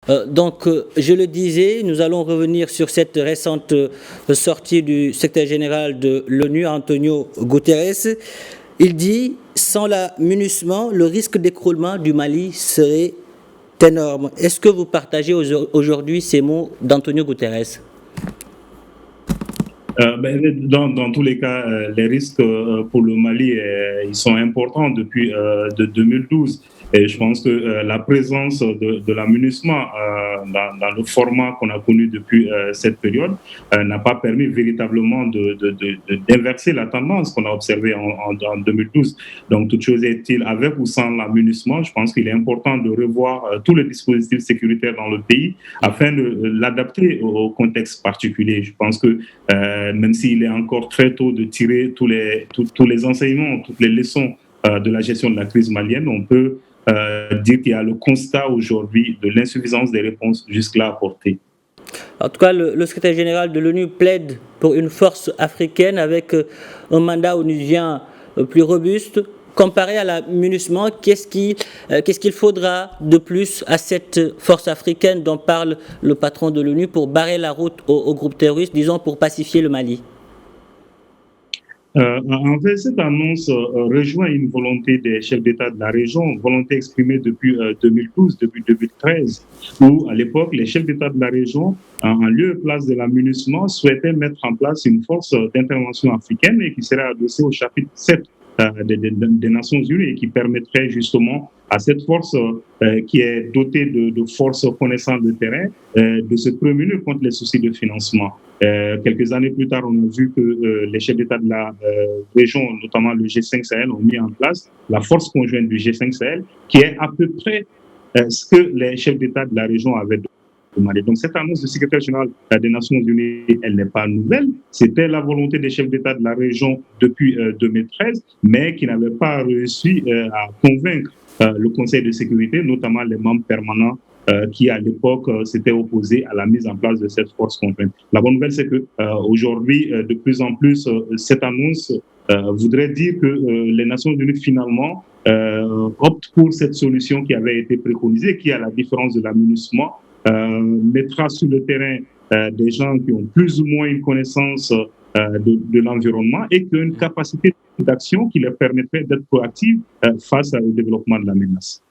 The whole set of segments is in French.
Je le disais, nous allons revenir sur cette récente sortie du secrétaire général de l'ONU, Antonio Guterres. Il dit, sans la MINUSMA, le risque d'écroulement du Mali serait énorme. Est-ce que vous partagez aujourd'hui ces mots d'Antonio Guterres? Dans tous les cas, les risques pour le Mali, ils sont importants depuis de 2012. Et je pense que la présence de la MINUSMA dans le format qu'on a connu depuis cette période n'a pas permis véritablement d'inverser la tendance qu'on a observée en 2012. Donc, toute chose est-il, avec ou sans la MINUSMA, je pense qu'il est important de revoir tous les dispositifs sécuritaires dans le pays afin de l'adapter au contexte particulier. Je pense que même s'il est encore très tôt de tirer tous les enseignements, toutes les leçons de la gestion de la crise malienne, on peut dire qu'il y a le constat aujourd'hui de l'insuffisance des réponses jusque-là apportées. En tout cas, le secrétaire général de l'ONU plaide pour une force africaine avec un mandat onusien plus robuste. Comparé à la MINUSMA, qu'est-ce qu'il faudra de plus à cette force africaine dont parle le patron de l'ONU pour barrer la route aux groupes terroristes, disons pour pacifier le Mali? En fait, cette annonce rejoint une volonté des chefs d'État de la région, volonté exprimée depuis 2012, depuis 2013, où à l'époque, les chefs d'État de la région, en lieu et place de la MINUSMA, souhaitaient mettre en place une force d'intervention africaine et qui serait adossée au chapitre 7 des Nations Unies et qui permettrait justement à cette force qui est dotée de forces connaissantes de terrain de se prémunir contre les soucis de financement. Quelques années plus tard, on a vu que les chefs d'État de la région, notamment le G5 Sahel, ont mis en place la force conjointe du G5 Sahel, qui est à peu près ce que les chefs d'État de la région avaient demandé. Donc cette annonce du secrétaire général des Nations Unies, elle n'est pas nouvelle. C'était la volonté des chefs d'État de la région depuis 2013, mais qui n'avait pas réussi à convaincre le Conseil de sécurité, notamment les membres permanents qui, à l'époque, s'étaient opposés à la mise en place de cette force conjointe. La bonne nouvelle, c'est que aujourd'hui, de plus en plus, cette annonce voudrait dire que les Nations Unies, finalement, optent pour cette solution qui avait été préconisée, qui, à la différence de la MINUSMA, mettra sur le terrain des gens qui ont plus ou moins une connaissance de l'environnement et qui ont une capacité d'action qui leur permettrait d'être proactifs face au développement de la menace.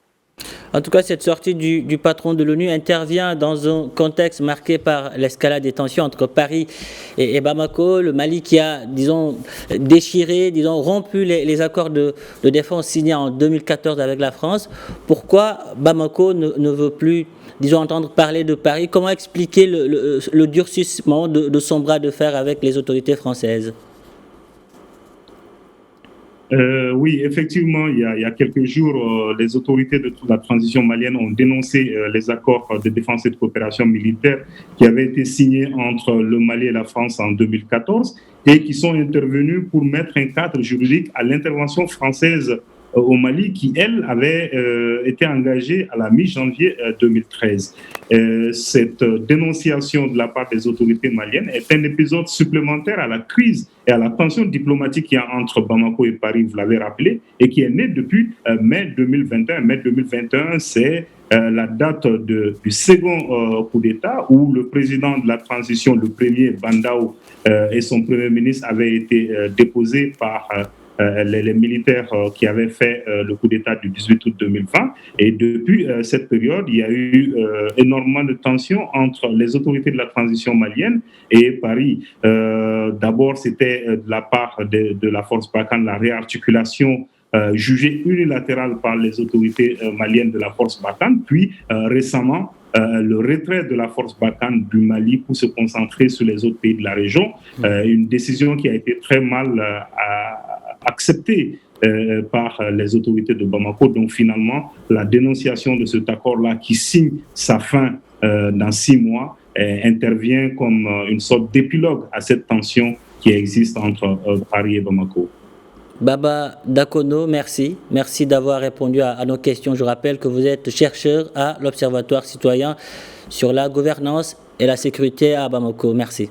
En tout cas, cette sortie du patron de l'ONU intervient dans un contexte marqué par l'escalade des tensions entre Paris et Bamako, le Mali qui a, disons, déchiré, disons, rompu les accords de défense signés en 2014 avec la France. Pourquoi Bamako ne veut plus, disons, entendre parler de Paris? Comment expliquer le durcissement de son bras de fer avec les autorités françaises? Oui, effectivement, il y a quelques jours, les autorités de la transition malienne ont dénoncé les accords de défense et de coopération militaire qui avaient été signés entre le Mali et la France en 2014 et qui sont intervenus pour mettre un cadre juridique à l'intervention française au Mali qui, elle, avait été engagée à la mi-janvier 2013. Cette dénonciation de la part des autorités maliennes est un épisode supplémentaire à la crise et à la tension diplomatique qu'il y a entre Bamako et Paris, vous l'avez rappelé, et qui est née depuis mai 2021. Mai 2021, c'est la date du second coup d'État où le président de la transition, le premier Bandao, et son premier ministre avaient été déposés par les militaires qui avaient fait le coup d'État du 18 août 2020. Et depuis cette période, il y a eu énormément de tensions entre les autorités de la transition malienne et Paris. D'abord, c'était de la part de la force Barkhane la réarticulation jugée unilatérale par les autorités maliennes de la force Barkhane, puis récemment, le retrait de la force Barkhane du Mali pour se concentrer sur les autres pays de la région, une décision qui a été très mal acceptée par les autorités de Bamako. Donc finalement, la dénonciation de cet accord-là qui signe sa fin dans 6 mois intervient comme une sorte d'épilogue à cette tension qui existe entre Paris et Bamako. Baba Dakono, merci. Merci d'avoir répondu à nos questions. Je rappelle que vous êtes chercheur à l'Observatoire citoyen sur la gouvernance et la sécurité à Bamako. Merci.